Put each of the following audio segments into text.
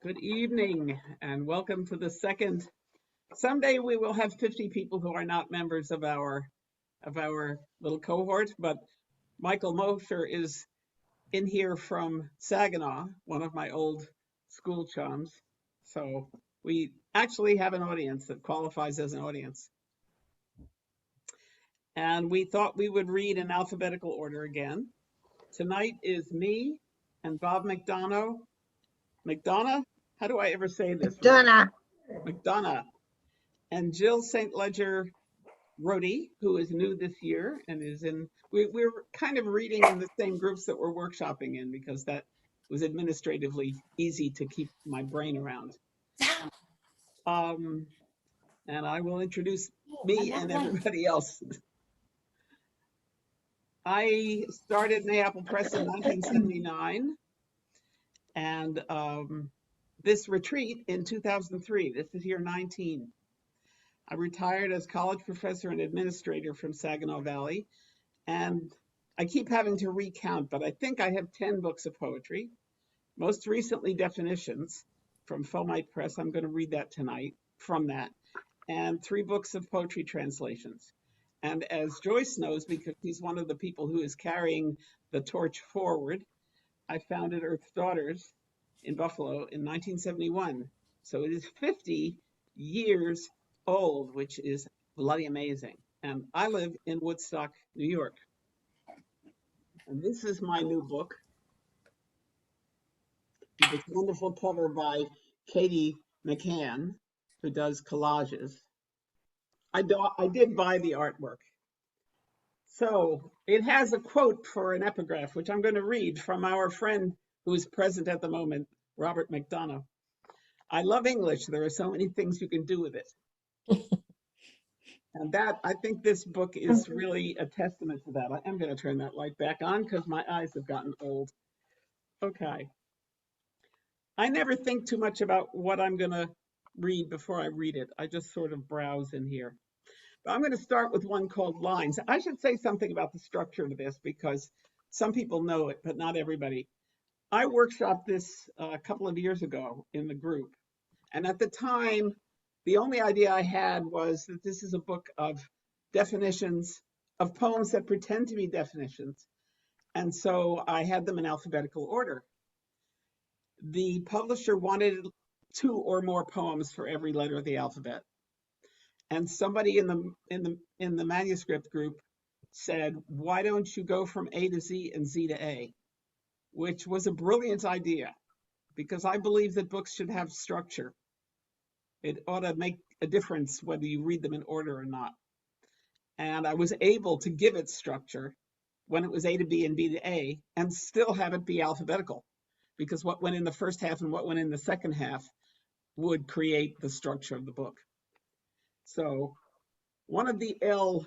Good evening and welcome to the second. Someday we will have 50 people who are not members of our little cohort, but Michael Mosher is in here from Saginaw, one of my old school chums. So we actually have an audience that qualifies as an audience. And we thought we would read in alphabetical order again. Tonight is me and Bob McDonough. McDonough? How do I ever say this right? McDonough. McDonough. And Jill St. Ledger-Roty, who is new this year and is in, we're kind of reading in the same groups that we're workshopping in because that was administratively easy to keep my brain around. Um, and I will introduce me and everybody else. I started Mayapple Press in 1979 and this retreat in 2003. This is year 19. I retired as college professor and administrator from Saginaw Valley, and I keep having to recount, but I think I have 10 books of poetry. Most recently, Definitions from Fomite Press. I'm going to read that tonight from that, and 3 books of poetry translations. And as Joyce knows, because she's one of the people who is carrying the torch forward, I founded Earth's Daughters in Buffalo in 1971. So it is 50 years old, which is bloody amazing. And I live in Woodstock, New York. And this is my new book. This wonderful cover by Katie McCann, who does collages. I did buy the artwork. So it has a quote for an epigraph, which I'm going to read from our friend who is present at the moment, Robert McDonough. I love English. There are so many things you can do with it. And that, I think this book is really a testament to that. I am going to turn that light back on because my eyes have gotten old. Okay. I never think too much about what I'm going to read before I read it. I just sort of browse in here. But I'm going to start with one called Lines. I should say something about the structure of this because some people know it, but not everybody. I workshopped this a couple of years ago in the group. And at the time, the only idea I had was that this is a book of definitions of poems that pretend to be definitions. And so I had them in alphabetical order. The publisher wanted 2 or more poems for every letter of the alphabet. And somebody in the manuscript group said, why don't you go from A to Z and Z to A? Which was a brilliant idea because I believe that books should have structure. It ought to make a difference whether you read them in order or not. And I was able to give it structure when it was A to B and B to A and still have it be alphabetical because what went in the first half and what went in the second half would create the structure of the book. So one of the L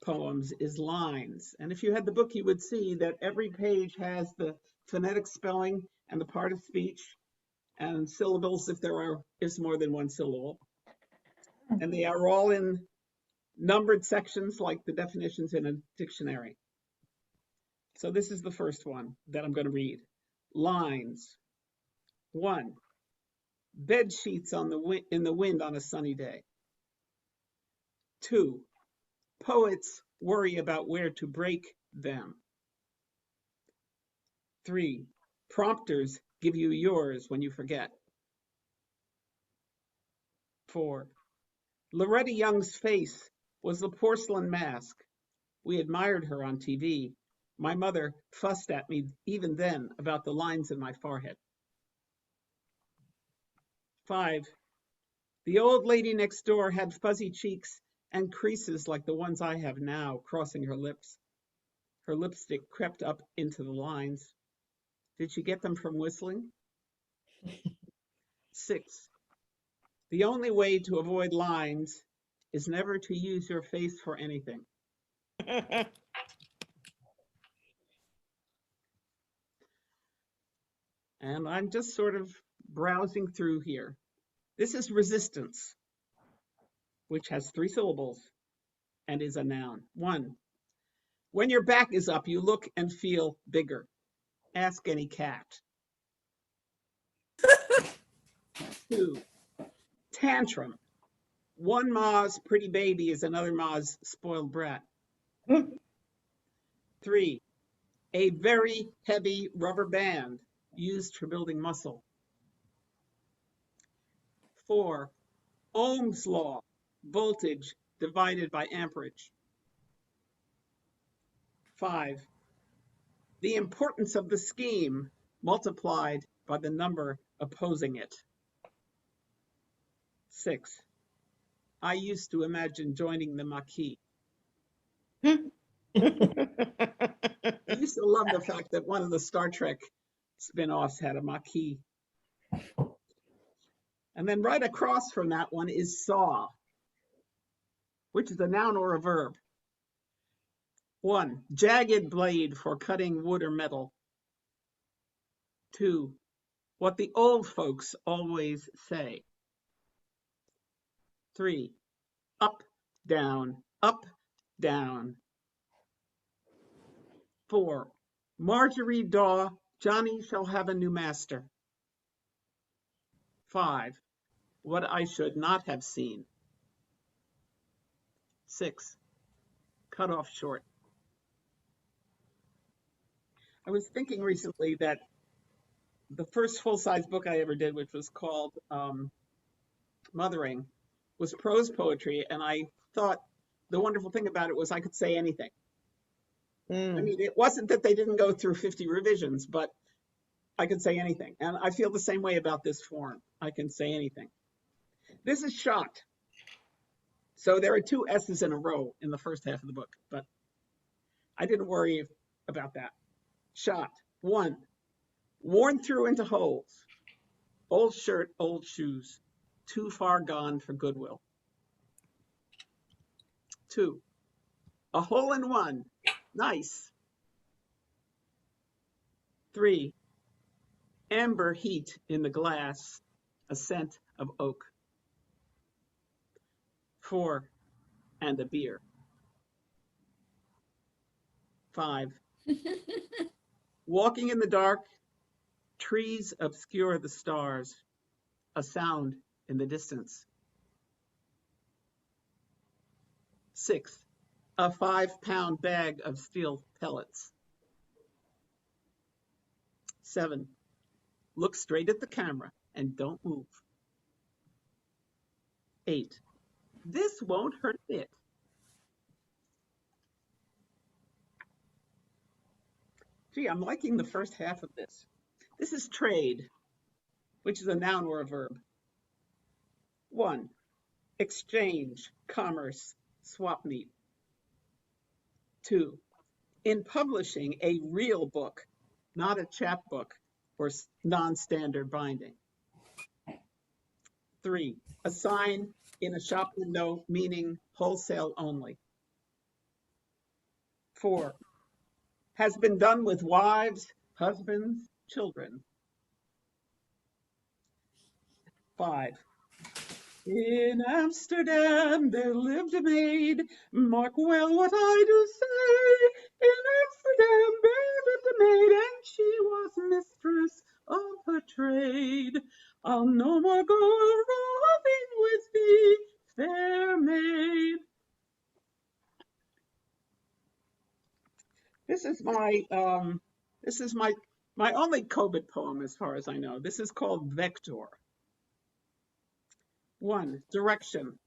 poems is Lines. And if you had the book, you would see that every page has the phonetic spelling and the part of speech and syllables if there is more than one syllable. And they are all in numbered sections like the definitions in a dictionary. So this is the first one that I'm going to read. Lines. 1. Bed sheets in the wind on a sunny day. 2. Poets worry about where to break them. 3. Prompters give you yours when you forget. 4. Loretta Young's face was the porcelain mask. We admired her on TV. My mother fussed at me even then about the lines in my forehead. 5. The old lady next door had fuzzy cheeks and creases like the ones I have now crossing her lips. Her lipstick crept up into the lines. Did she get them from whistling? 6. The only way to avoid lines is never to use your face for anything. And I'm just sort of browsing through here. This is resistance, which has 3 syllables and is a noun. 1. When your back is up, you look and feel bigger. Ask any cat. 2, tantrum. One ma's pretty baby is another ma's spoiled brat. 3, a very heavy rubber band used for building muscle. 4, Ohm's law, voltage divided by amperage. 5, the importance of the scheme multiplied by the number opposing it. 6, I used to imagine joining the Maquis. I used to love the fact that one of the Star Trek spin-offs had a Maquis. And then right across from that one is saw, which is a noun or a verb. 1, jagged blade for cutting wood or metal. 2, what the old folks always say. 3, up, down, up, down. 4, Marjorie Daw, Johnny shall have a new master. 5, what I should not have seen. 6, cut off short. I was thinking recently that the first full-size book I ever did, which was called Mothering, was prose poetry, and I thought the wonderful thing about it was I could say anything. I mean, it wasn't that they didn't go through 50 revisions, but I could say anything. And I feel the same way about this form. I can say anything. This is shot. So there are 2 S's in a row in the first half of the book, but I didn't worry about that. Shot. 1, worn through into holes. Old shirt, old shoes. Too far gone for goodwill. 2, a hole in one. Nice. 3, amber heat in the glass, a scent of oak. 4, and a beer. 5, walking in the dark, trees obscure the stars, a sound in the distance. 6, a 5-pound bag of steel pellets. 7, look straight at the camera and don't move. 8, this won't hurt a bit. Gee, I'm liking the first half of this. This is trade, which is a noun or a verb. 1, exchange, commerce, swap meet. 2, in publishing a real book, not a chapbook or non-standard binding. 3, a sign in a shop window meaning wholesale only. 4, has been done with wives, husbands, children. 5, in Amsterdam there lived a maid, mark well what I do say. In Amsterdam there lived a maid, and she was mistress of her trade. I'll no more go roving with thee, fair maid. This is my only Kobit poem as far as I know. This is called Vector. 1, direction,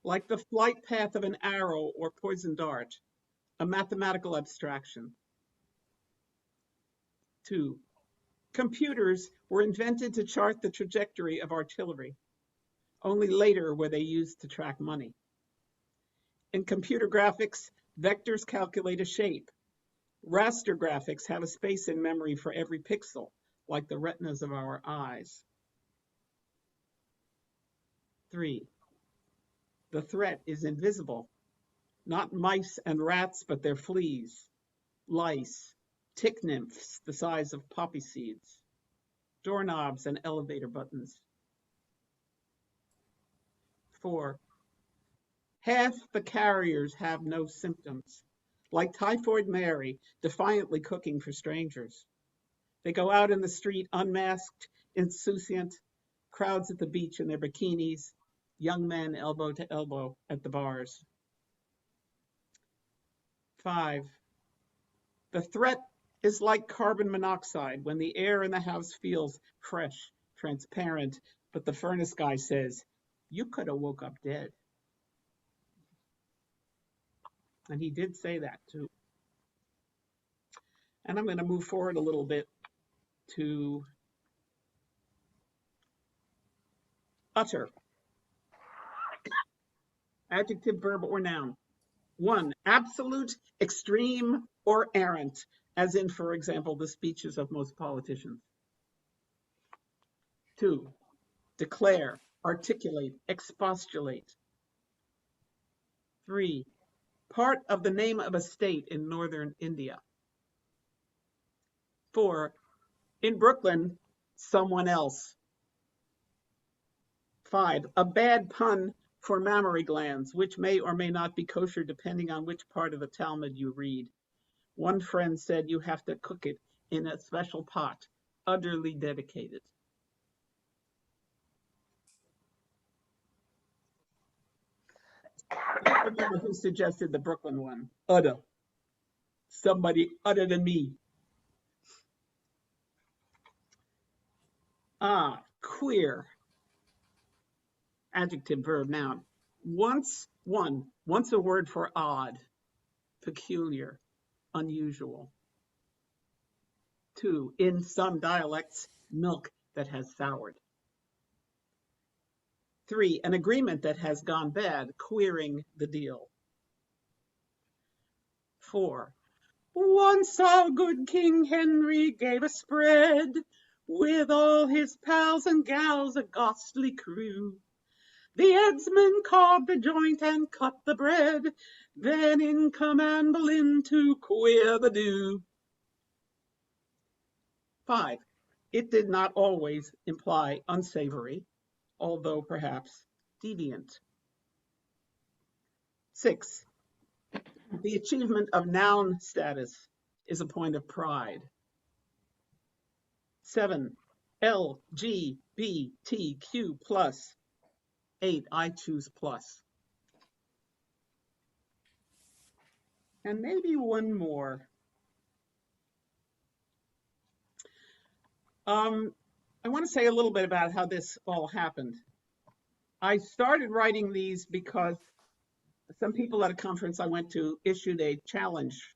like the flight path of an arrow or poison dart, a mathematical abstraction. 2, computers were invented to chart the trajectory of artillery. Only later were they used to track money. In computer graphics, vectors calculate a shape. Raster graphics have a space in memory for every pixel, like the retinas of our eyes. 3, the threat is invisible. Not mice and rats, but their fleas, lice, tick nymphs the size of poppy seeds, doorknobs and elevator buttons. 4, half the carriers have no symptoms, like Typhoid Mary, defiantly cooking for strangers. They go out in the street unmasked, insouciant, crowds at the beach in their bikinis, young men elbow to elbow at the bars. 5. The threat is like carbon monoxide when the air in the house feels fresh, transparent, but the furnace guy says, you could have woke up dead. And he did say that too. And I'm going to move forward a little bit to utter. Adjective, verb, or noun. 1. Absolute, extreme, or errant, as in, for example, the speeches of most politicians. 2. Declare, articulate, expostulate. 3. Part of the name of a state in northern India. 4. In Brooklyn, someone else. 5. A bad pun for mammary glands, which may or may not be kosher depending on which part of the Talmud you read. One friend said you have to cook it in a special pot, utterly dedicated. I don't remember who suggested the Brooklyn one. Udder. Somebody other than me. Queer. Adjective, verb, noun. Once a word for odd, peculiar, unusual. 2, in some dialects, milk that has soured. 3, an agreement that has gone bad, queering the deal. 4, once our good King Henry gave a spread with all his pals and gals, a ghastly crew. The headsman carved the joint and cut the bread, then in come Anne Boleyn to queer the do. 5, it did not always imply unsavory, although perhaps deviant. 6, the achievement of noun status is a point of pride. 7, LGBTQ+. 8, I choose plus. And maybe one more. I want to say a little bit about how this all happened. I started writing these because some people at a conference I went to issued a challenge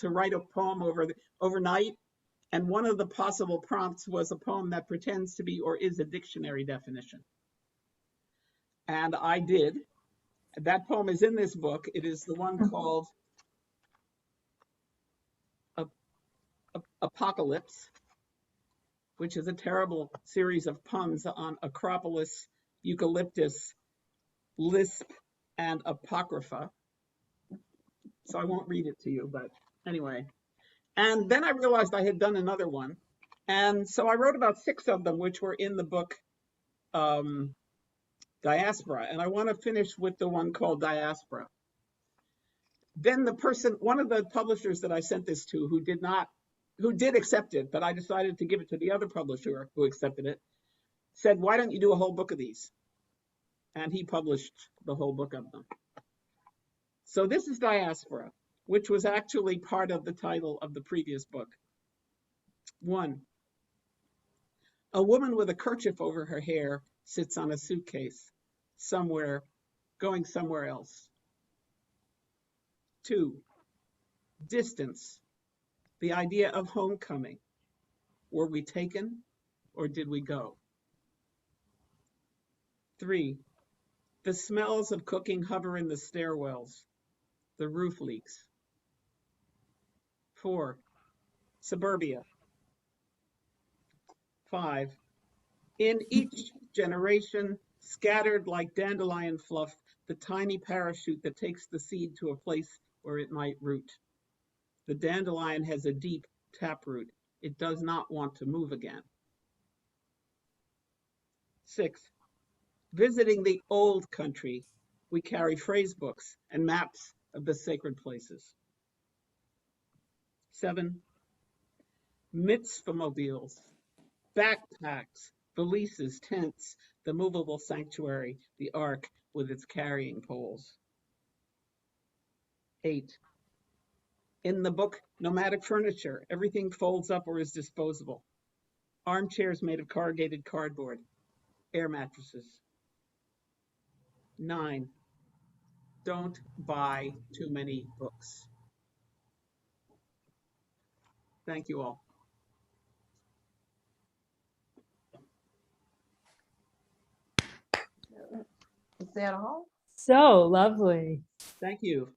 to write a poem overnight. And one of the possible prompts was a poem that pretends to be or is a dictionary definition. And I did. That poem is in this book. It is the one called Apocalypse, which is a terrible series of puns on Acropolis, eucalyptus, lisp, and apocrypha. So I won't read it to you, but anyway. And then I realized I had done another one. And so I wrote about 6 of them, which were in the book Diaspora. And I want to finish with the one called Diaspora. Then one of the publishers that I sent this to, who did accept it, but I decided to give it to the other publisher who accepted it, said, why don't you do a whole book of these? And he published the whole book of them. So this is Diaspora, which was actually part of the title of the previous book. 1, a woman with a kerchief over her hair sits on a suitcase going somewhere else. 2, distance, the idea of homecoming. Were we taken or did we go? 3, the smells of cooking hover in the stairwells. The roof leaks. 4, suburbia. 5, in each generation, scattered like dandelion fluff, the tiny parachute that takes the seed to a place where it might root. The dandelion has a deep taproot. It does not want to move again. 6, visiting the old country, we carry phrase books and maps of the sacred places. 7, mitzvah mobiles, backpacks, valises, tents, the movable sanctuary, the ark with its carrying poles. 8. In the book, Nomadic Furniture, everything folds up or is disposable. Armchairs made of corrugated cardboard, air mattresses. 9. Don't buy too many books. Thank you all. Is that all? So lovely. Thank you.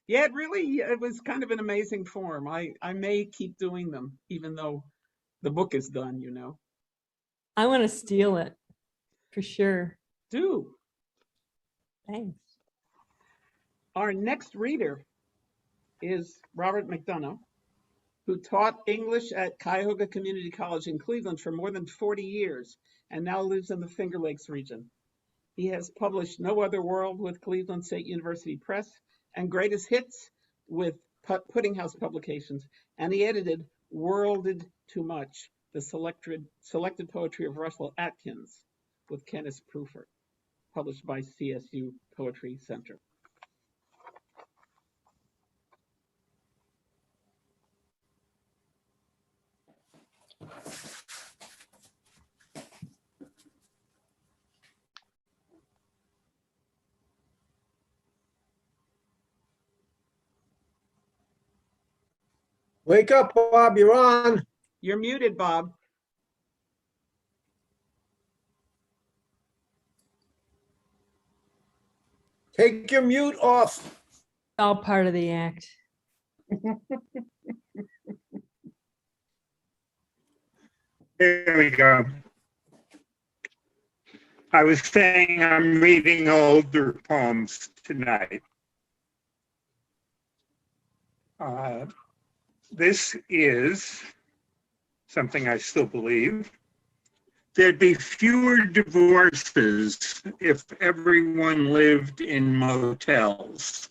Yeah, it was kind of an amazing form. I may keep doing them, even though the book is done, you know. I want to steal it for sure. Do. Thanks. Our next reader is Robert McDonough, who taught English at Cuyahoga Community College in Cleveland for more than 40 years and now lives in the Finger Lakes region. He has published No Other World with Cleveland State University Press and Greatest Hits with Pudding House Publications, and he edited Worlded Too Much, the selected poetry of Russell Atkins with Kenneth Prufert, published by CSU Poetry Center. Wake up, Bob, you're on. You're muted, Bob. Take your mute off. All part of the act. There we go. I was saying I'm reading older poems tonight. This is something I still believe. There'd be fewer divorces if everyone lived in motels.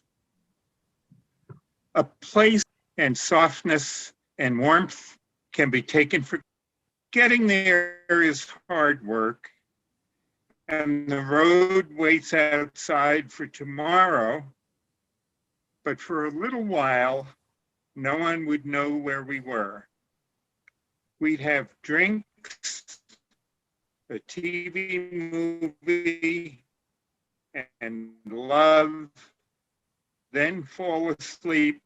A place and softness and warmth can be taken for getting there is hard work, and the road waits outside for tomorrow, but for a little while, no one would know where we were. We'd have drinks, a TV movie, and love, then fall asleep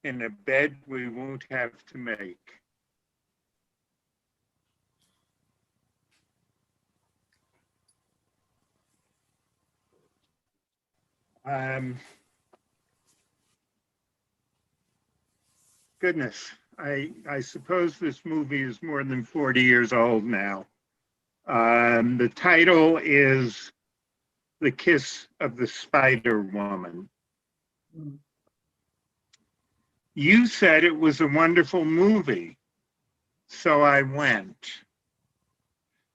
in a bed we won't have to make. Goodness, I suppose this movie is more than 40 years old now. The title is The Kiss of the Spider Woman. You said it was a wonderful movie, so I went.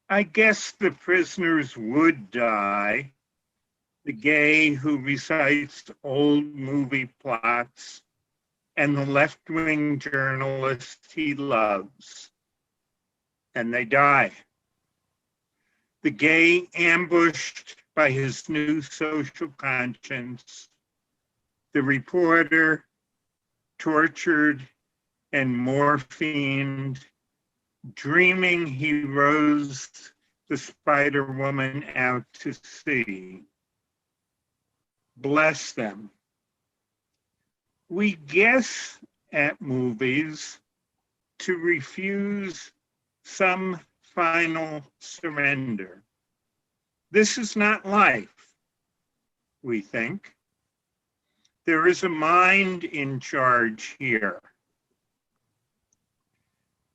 I guess the prisoners would die. The gay who recites old movie plots, and the left-wing journalist he loves. And they die. The gay ambushed by his new social conscience. The reporter tortured and morphined, dreaming he rose the Spider Woman out to sea. Bless them. We guess at movies to refuse some final surrender. This is not life, we think. There is a mind in charge here.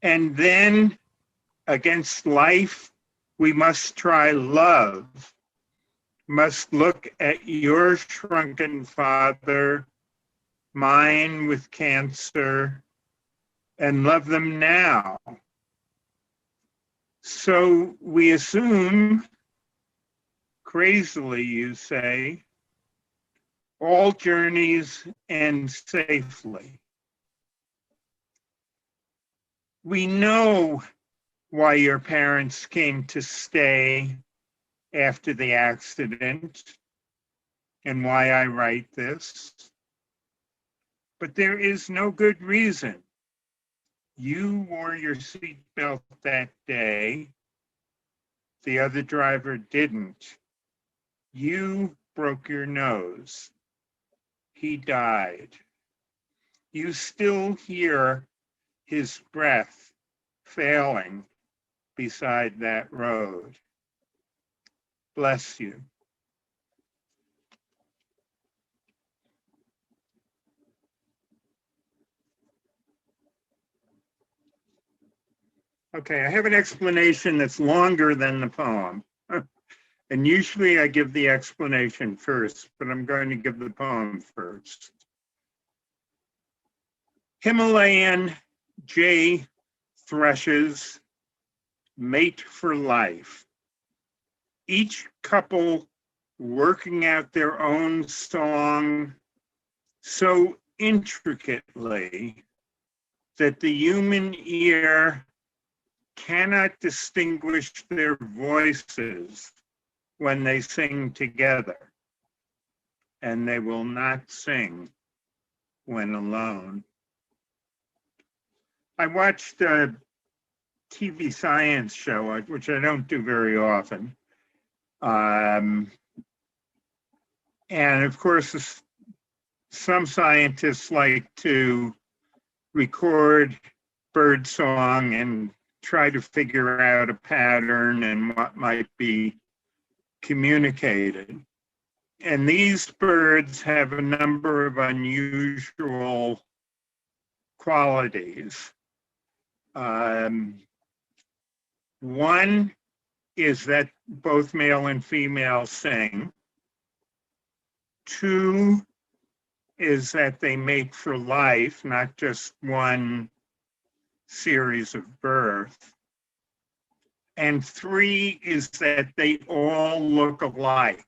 And then against life, we must try love. Must look at your shrunken father, mine with cancer, and love them now. So we assume, crazily you say, all journeys end safely. We know why your parents came to stay after the accident and why I write this. But there is no good reason. You wore your seatbelt that day. The other driver didn't. You broke your nose. He died. You still hear his breath failing beside that road. Bless you. Okay, I have an explanation that's longer than the poem. And usually I give the explanation first, but I'm going to give the poem first. Himalayan jay thrushes mate for life. Each couple working out their own song so intricately that the human ear cannot distinguish their voices when they sing together, and they will not sing when alone. I watched a TV science show, which I don't do very often. And of course, some scientists like to record bird song and try to figure out a pattern and what might be communicated. And these birds have a number of unusual qualities. One is that both male and female sing. Two is that they mate for life, not just one series of birth. And three is that they all look alike.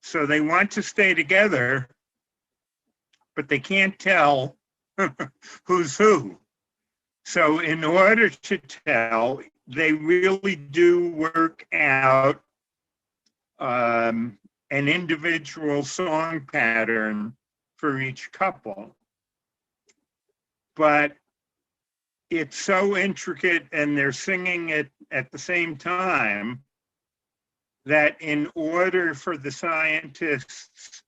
So they want to stay together, but they can't tell who's who. So in order to tell, they really do work out an individual song pattern for each couple. But it's so intricate and they're singing it at the same time that in order for the scientists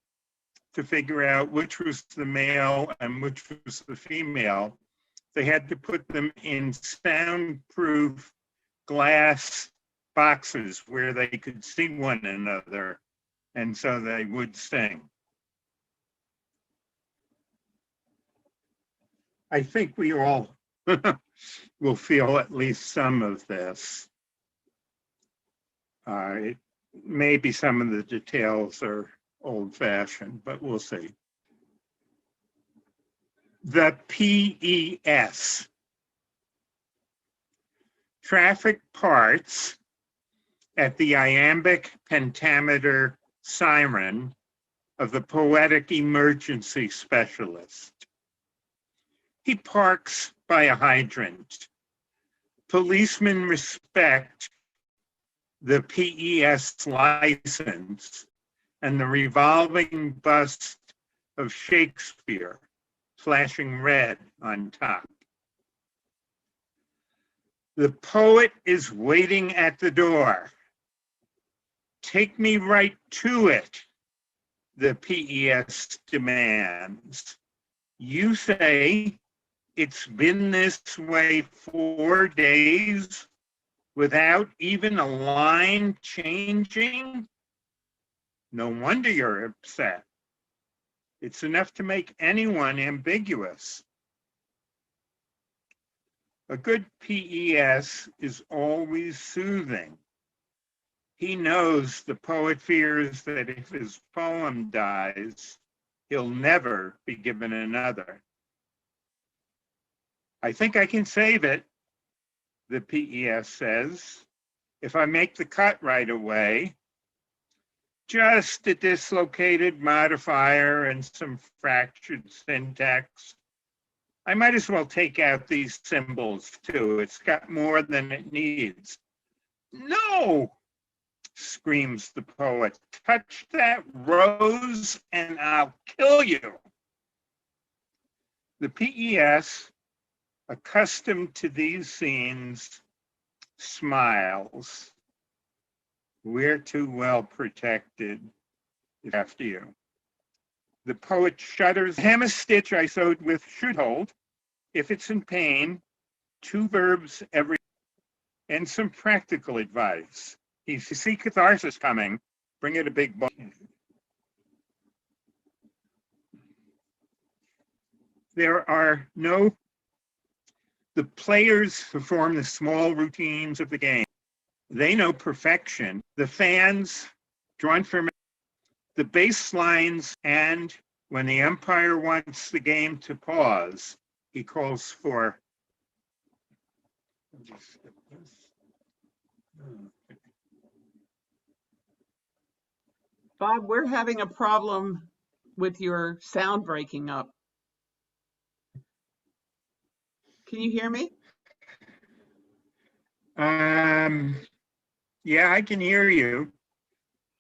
to figure out which was the male and which was the female, they had to put them in soundproof glass boxes where they could see one another, and so they would sing. I think we all will feel at least some of this. Maybe some of the details are old-fashioned, but we'll see. The PES. Traffic parts at the iambic pentameter siren of the poetic emergency specialist. He parks by a hydrant. Policemen respect the PES license and the revolving bust of Shakespeare flashing red on top. The poet is waiting at the door. Take me right to it, the PES demands. You say it's been this way 4 days without even a line changing? No wonder you're upset. It's enough to make anyone ambiguous. A good PES is always soothing. He knows the poet fears that if his poem dies, he'll never be given another. I think I can save it, the PES says, if I make the cut right away. Just a dislocated modifier and some fractured syntax. I might as well take out these symbols too. It's got more than it needs. No, screams the poet. Touch that rose and I'll kill you. The PES, accustomed to these scenes, smiles. We're too well protected after you. The poet shudders. Hem a stitch I sewed with should hold. If it's in pain, 2 verbs every, and some practical advice. You see catharsis coming, bring it a big ball. There are the players perform the small routines of the game. They know perfection. The fans, drawn from the baselines, and when the umpire wants the game to pause, he calls for. Bob, we're having a problem with your sound breaking up. Can you hear me? Yeah, I can hear you.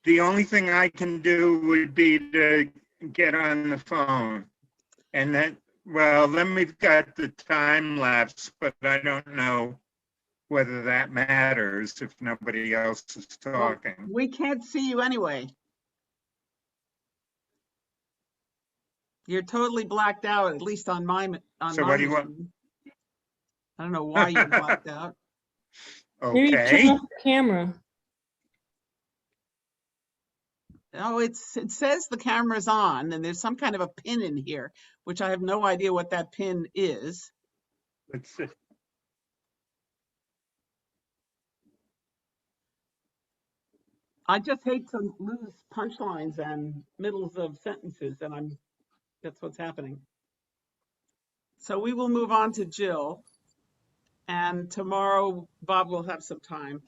The only thing I can do would be to get on the phone. And then, well, then we've got the time lapse, but I don't know whether that matters if nobody else is talking. Well, we can't see you anyway. You're totally blacked out, at least on my So what do you want? machine. I don't know why you're blacked out. Maybe turn Okay. off the camera. Oh, it says the camera's on, and there's some kind of a pin in here, which I have no idea what that pin is. Let's see. I just hate to lose punchlines and middles of sentences, and that's what's happening. So we will move on to Jill, and tomorrow Bob will have some time.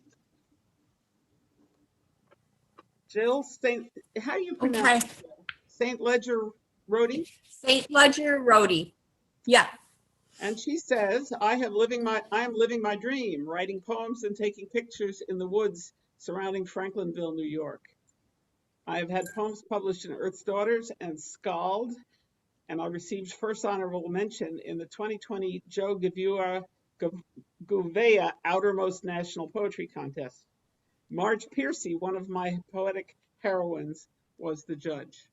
Jill, how do you pronounce it? St. Ledger-Roty? St. Ledger-Roty. Yeah. And she says, I am living my dream, writing poems and taking pictures in the woods surrounding Franklinville, New York. I have had poems published in Earth's Daughters and Scald, and I received first honorable mention in the 2020 Joe Gouveia Outermost National Poetry Contest. Marge Piercy, one of my poetic heroines, was the judge.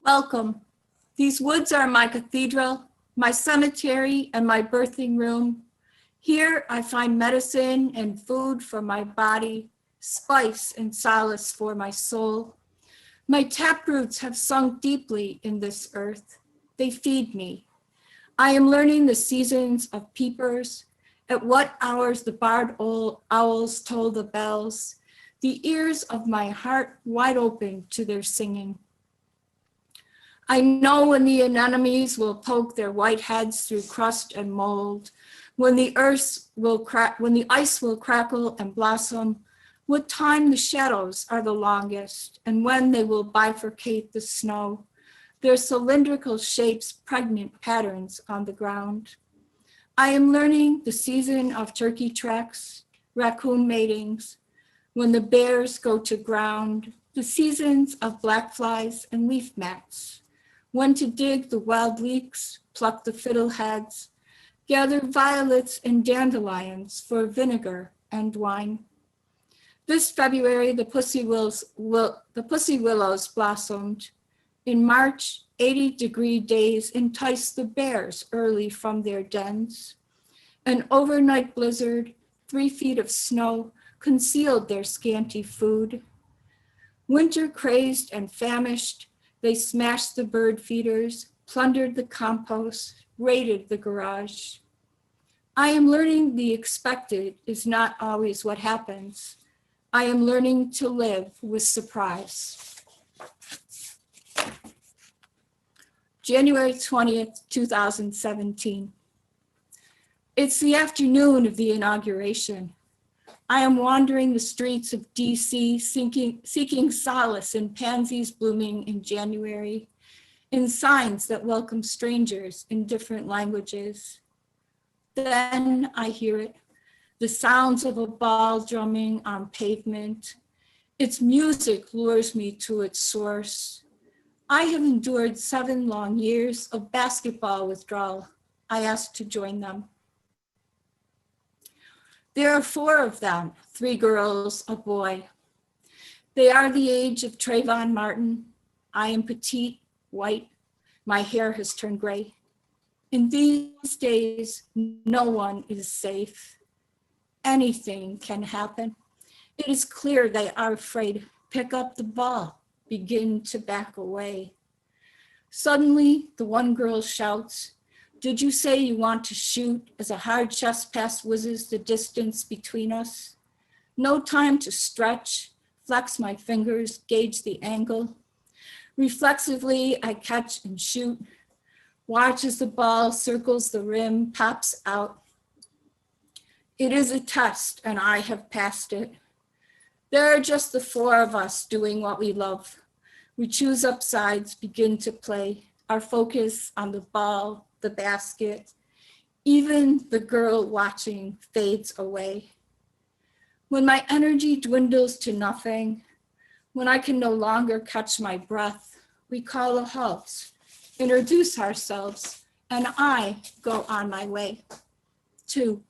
Welcome. These woods are my cathedral, my cemetery, and my birthing room. Here I find medicine and food for my body, spice and solace for my soul. My taproots have sunk deeply in this earth. They feed me. I am learning the seasons of peepers, at what hours the barred owls toll the bells, the ears of my heart wide open to their singing. I know when the anemones will poke their white heads through crust and mold, when the ice will crackle and blossom, what time the shadows are the longest, and when they will bifurcate the snow, their cylindrical shapes pregnant patterns on the ground. I am learning the season of turkey treks, raccoon matings, when the bears go to ground, the seasons of black flies and leaf mats, when to dig the wild leeks, pluck the fiddleheads, gather violets and dandelions for vinegar and wine. This February, the pussy willows blossomed. In March, 80-degree days enticed the bears early from their dens. An overnight blizzard, 3 feet of snow, concealed their scanty food. Winter crazed and famished, they smashed the bird feeders, plundered the compost, raided the garage. I am learning the expected is not always what happens. I am learning to live with surprise. January 20th, 2017. It's the afternoon of the inauguration. I am wandering the streets of DC, seeking solace in pansies blooming in January, in signs that welcome strangers in different languages. Then I hear it, the sounds of a ball drumming on pavement. Its music lures me to its source. I have endured 7 long years of basketball withdrawal. I asked to join them. There are 4 of them, 3 girls, a boy. They are the age of Trayvon Martin. I am petite, white. My hair has turned gray. In these days, no one is safe. Anything can happen. It is clear they are afraid. Pick up the ball, begin to back away. Suddenly, the one girl shouts, "Did you say you want to shoot?" as a hard chest pass whizzes the distance between us. No time to stretch, flex my fingers, gauge the angle. Reflexively, I catch and shoot. Watch as the ball circles the rim, pops out. It is a test, and I have passed it. There are just the 4 of us doing what we love. We choose up sides, begin to play, our focus on the ball, the basket. Even the girl watching fades away. When my energy dwindles to nothing, when I can no longer catch my breath, we call a halt, introduce ourselves, and I go on my way. 2.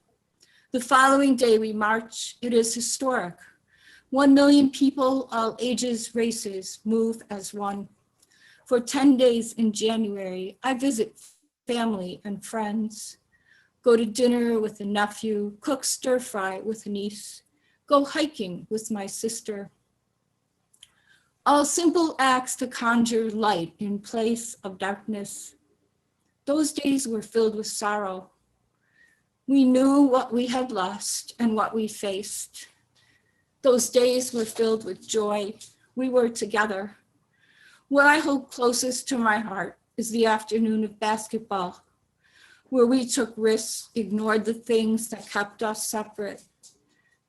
The following day we march. It is historic. 1 million people, all ages, races, move as one. For 10 days in January, I visit family and friends, go to dinner with a nephew, cook stir fry with a niece, go hiking with my sister. All simple acts to conjure light in place of darkness. Those days were filled with sorrow. We knew what we had lost and what we faced. Those days were filled with joy. We were together. What I hold closest to my heart is the afternoon of basketball, where we took risks, ignored the things that kept us separate,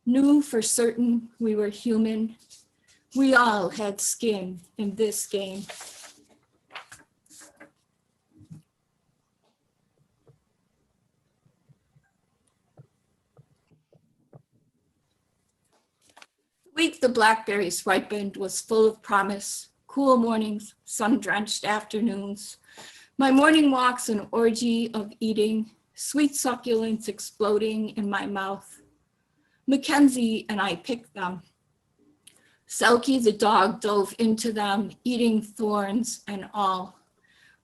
knew for certain we were human. We all had skin in this game. The week the blackberries ripened was full of promise. Cool mornings, sun-drenched afternoons. My morning walks an orgy of eating, sweet succulents exploding in my mouth. Mackenzie and I picked them. Selkie the dog dove into them, eating thorns and all.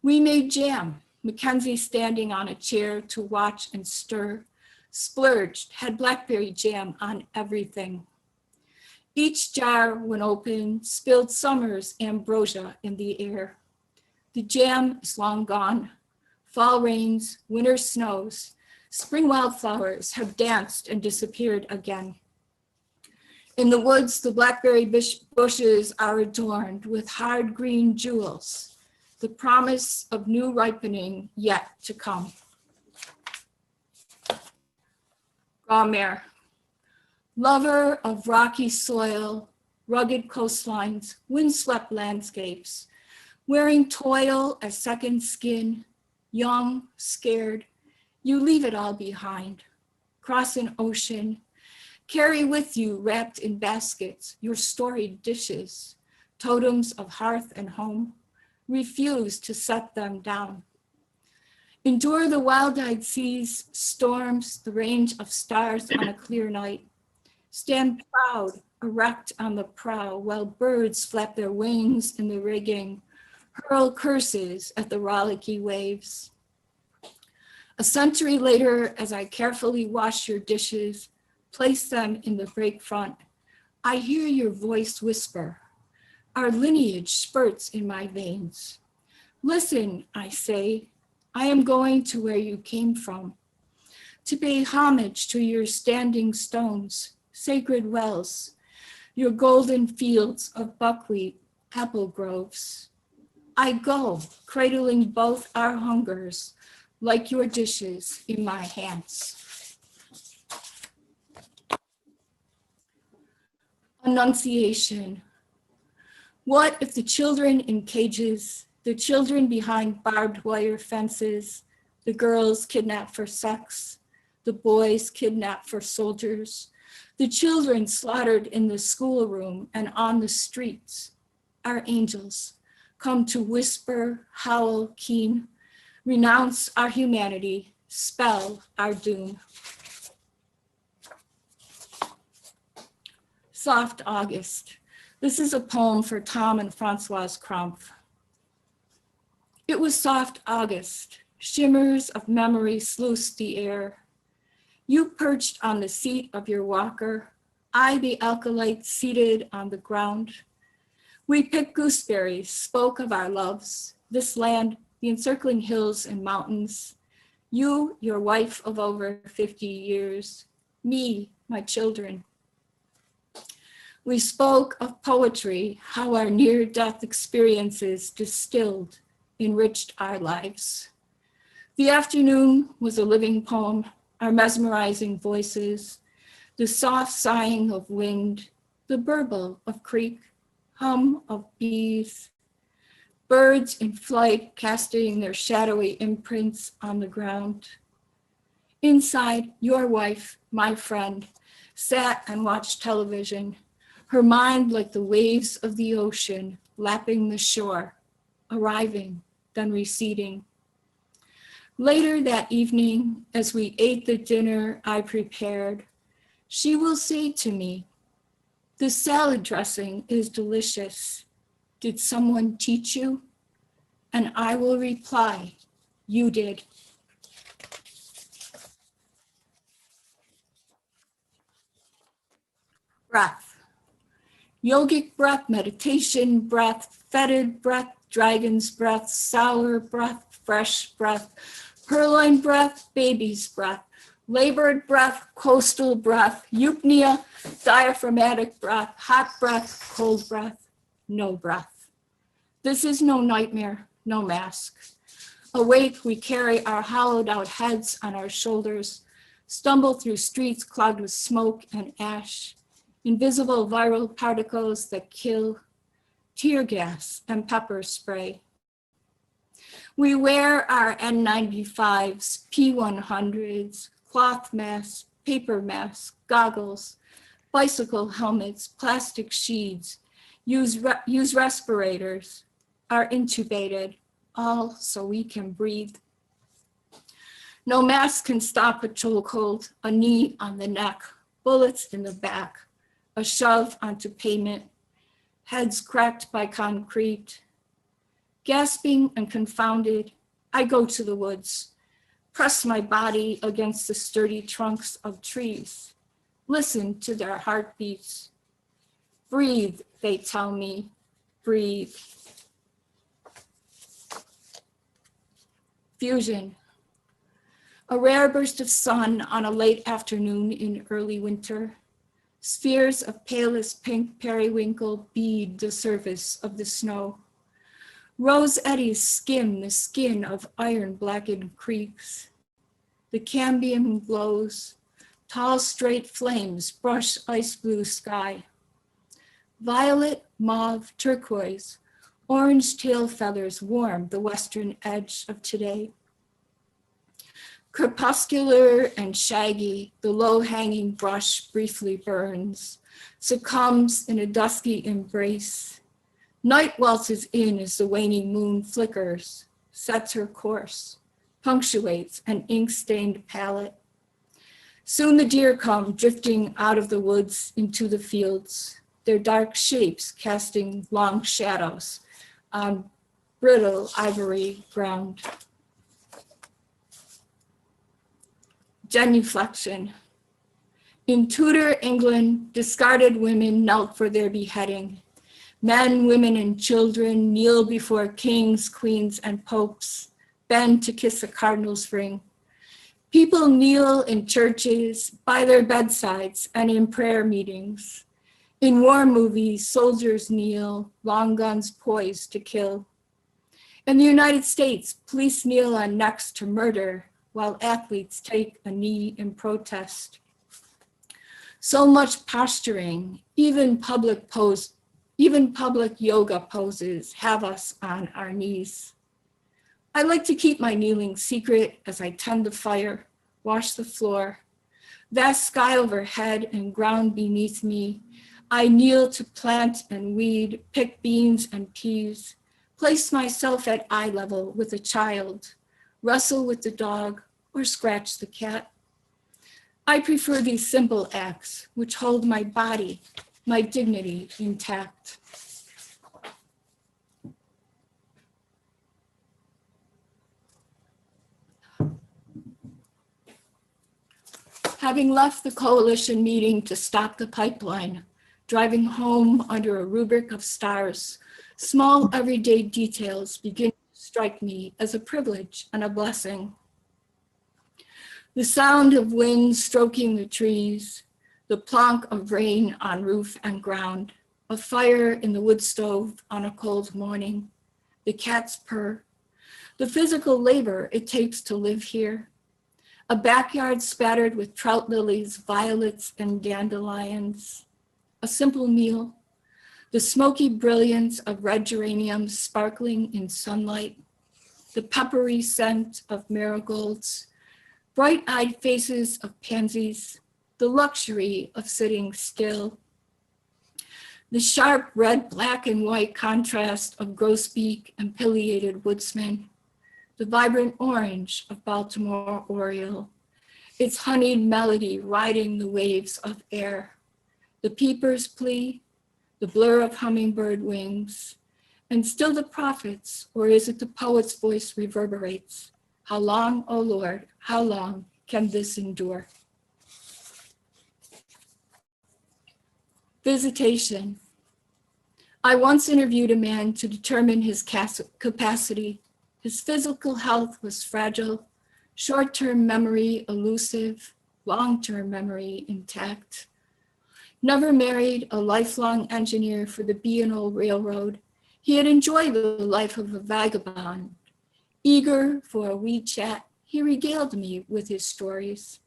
We made jam, Mackenzie standing on a chair to watch and stir, splurged, had blackberry jam on everything. Each jar, when open, spilled summer's ambrosia in the air. The jam is long gone. Fall rains, winter snows, spring wildflowers have danced and disappeared again. In the woods, the blackberry bushes are adorned with hard green jewels, the promise of new ripening yet to come. Graumer, lover of rocky soil, rugged coastlines, windswept landscapes, wearing toil as second skin, young, scared, you leave it all behind, cross an ocean, carry with you wrapped in baskets your storied dishes, totems of hearth and home, refuse to set them down. Endure the wild-eyed seas, storms, the range of stars on a clear night. Stand proud, erect on the prow, while birds flap their wings in the rigging, hurl curses at the rollicky waves. A century later, as I carefully wash your dishes, place them in the break front, I hear your voice whisper. Our lineage spurts in my veins. Listen, I say, I am going to where you came from, to pay homage to your standing stones, sacred wells, your golden fields of buckwheat, apple groves. I go, cradling both our hungers, like your dishes in my hands. Annunciation. What if the children in cages, the children behind barbed wire fences, the girls kidnapped for sex, the boys kidnapped for soldiers, the children slaughtered in the schoolroom and on the streets, our angels come to whisper, howl, keen, renounce our humanity, spell our doom. Soft August. This is a poem for Tom and Francoise Krampf. It was soft August. Shimmers of memory sluiced the air. You perched on the seat of your walker, I the alkalite seated on the ground. We picked gooseberries, spoke of our loves, this land, the encircling hills and mountains. You, your wife of over 50 years, me, my children. We spoke of poetry, how our near-death experiences distilled, enriched our lives. The afternoon was a living poem, our mesmerizing voices, the soft sighing of wind, the burble of creek, hum of bees, birds in flight casting their shadowy imprints on the ground. Inside, your wife, my friend, sat and watched television, her mind like the waves of the ocean, lapping the shore, arriving, then receding. Later that evening, as we ate the dinner I prepared, she will say to me, "The salad dressing is delicious. Did someone teach you?" And I will reply, "You did." Breath. Yogic breath, meditation breath, fetid breath, dragon's breath, sour breath, fresh breath, purloin breath, baby's breath, labored breath, coastal breath, eupnea, diaphragmatic breath, hot breath, cold breath, no breath. This is no nightmare, no mask. Awake, we carry our hollowed out heads on our shoulders, stumble through streets clogged with smoke and ash, invisible viral particles that kill, tear gas and pepper spray. We wear our N95s, P100s, cloth masks, paper masks, goggles, bicycle helmets, plastic sheets, use respirators, are intubated, all so we can breathe. No mask can stop a chokehold, a knee on the neck, bullets in the back, a shove onto pavement, heads cracked by concrete. Gasping and confounded, I go to the woods, press my body against the sturdy trunks of trees, listen to their heartbeats. Breathe, they tell me, breathe. Fusion. A rare burst of sun on a late afternoon in early winter. Spheres of palest pink periwinkle bead the surface of the snow. Rose eddies skim the skin of iron-blackened creeks. The cambium glows. Tall, straight flames brush ice blue sky. Violet, mauve, turquoise, orange tail feathers warm the western edge of today. Crepuscular and shaggy, the low-hanging brush briefly burns, succumbs in a dusky embrace. Night waltzes in as the waning moon flickers, sets her course, punctuates an ink-stained palette. Soon the deer come drifting out of the woods into the fields, their dark shapes casting long shadows on brittle ivory ground. Genuflection. In Tudor England, discarded women knelt for their beheading. Men, women, and children kneel before kings, queens, and popes, bend to kiss a cardinal's ring. People kneel in churches, by their bedsides, and in prayer meetings. In war movies, soldiers kneel, long guns poised to kill. In the United States, police kneel on necks to murder, while athletes take a knee in protest. So much posturing, even public yoga poses have us on our knees. I like to keep my kneeling secret as I tend the fire, wash the floor. Vast sky overhead and ground beneath me. I kneel to plant and weed, pick beans and peas, place myself at eye level with a child, wrestle with the dog, or scratch the cat. I prefer these simple acts which hold my body, my dignity intact. Having left the coalition meeting to stop the pipeline, driving home under a rubric of stars, small everyday details begin to strike me as a privilege and a blessing. The sound of wind stroking the trees, the plonk of rain on roof and ground, a fire in the wood stove on a cold morning, the cat's purr, the physical labor it takes to live here, a backyard spattered with trout lilies, violets, and dandelions, a simple meal, the smoky brilliance of red geraniums sparkling in sunlight, the peppery scent of marigolds, bright-eyed faces of pansies, the luxury of sitting still, the sharp red, black, and white contrast of grosbeak and pileated woodsman, the vibrant orange of Baltimore oriole, its honeyed melody riding the waves of air, the peeper's plea, the blur of hummingbird wings, and still the prophet's, or is it the poet's voice reverberates? How long, O Lord, how long can this endure? Visitation. I once interviewed a man to determine his capacity. His physical health was fragile, short-term memory elusive, long-term memory intact. Never married, a lifelong engineer for the B&O Railroad, he had enjoyed the life of a vagabond. Eager for a wee chat, he regaled me with his stories.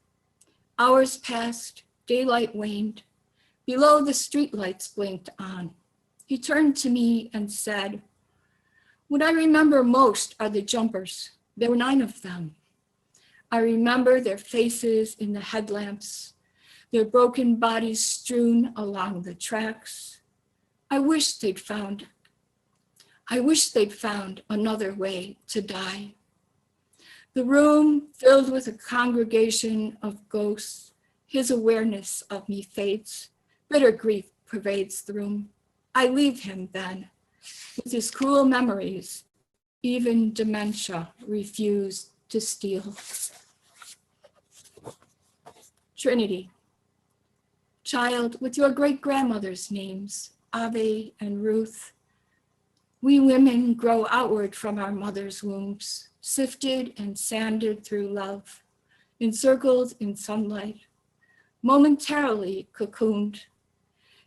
Hours passed, daylight waned. Below, the streetlights blinked on. He turned to me and said, "What I remember most are the jumpers. There were 9 of them. I remember their faces in the headlamps, their broken bodies strewn along the tracks. I wish they'd found another way to die." The room filled with a congregation of ghosts, his awareness of me fades. Bitter grief pervades the room. I leave him then, with his cruel memories, even dementia refused to steal. Trinity. Child, with your great-grandmother's names, Ave and Ruth, we women grow outward from our mother's wombs, sifted and sanded through love, encircled in sunlight, momentarily cocooned.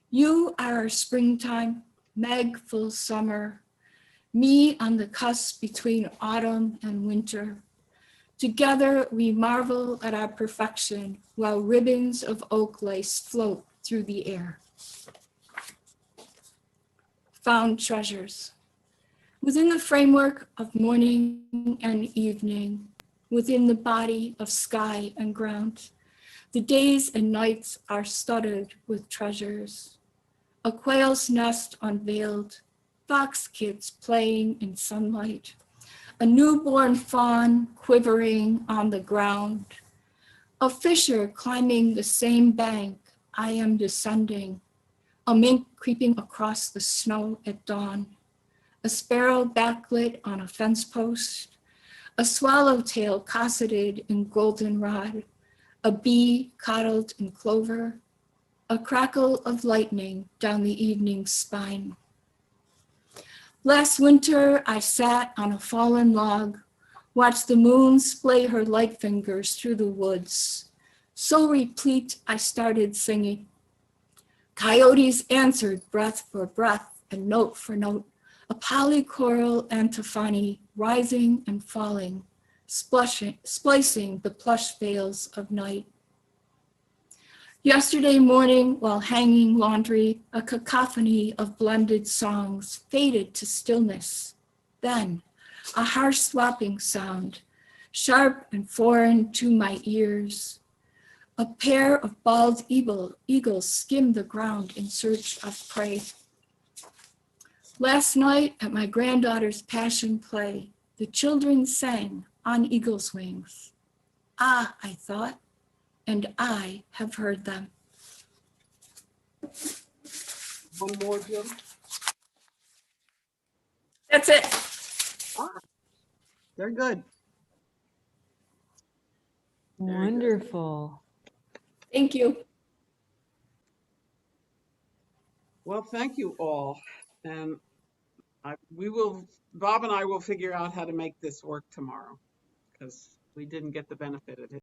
You are our springtime, Meg full summer, me on the cusp between autumn and winter. Together we marvel at our perfection while ribbons of oak lace float through the air. Found treasures. Within the framework of morning and evening, within the body of sky and ground, the days and nights are studded with treasures. A quail's nest unveiled, fox kids playing in sunlight, a newborn fawn quivering on the ground, a fisher climbing the same bank I am descending, a mink creeping across the snow at dawn, a sparrow backlit on a fence post, a swallowtail cosseted in goldenrod, a bee coddled in clover, a crackle of lightning down the evening's spine. Last winter, I sat on a fallen log, watched the moon splay her light fingers through the woods. So replete, I started singing. Coyotes answered breath for breath and note for note, a polychoral antiphony rising and falling, splicing the plush veils of night. Yesterday morning, while hanging laundry, a cacophony of blended songs faded to stillness. Then, a harsh swapping sound, sharp and foreign to my ears. A pair of bald eagles skimmed the ground in search of prey. Last night at my granddaughter's passion play, the children sang on eagle's wings. Ah, I thought, and I have heard them. One more, Jim. That's it. They're good. Very good. Wonderful. Thank you. Well, thank you all. And Bob and I will figure out how to make this work tomorrow because we didn't get the benefit of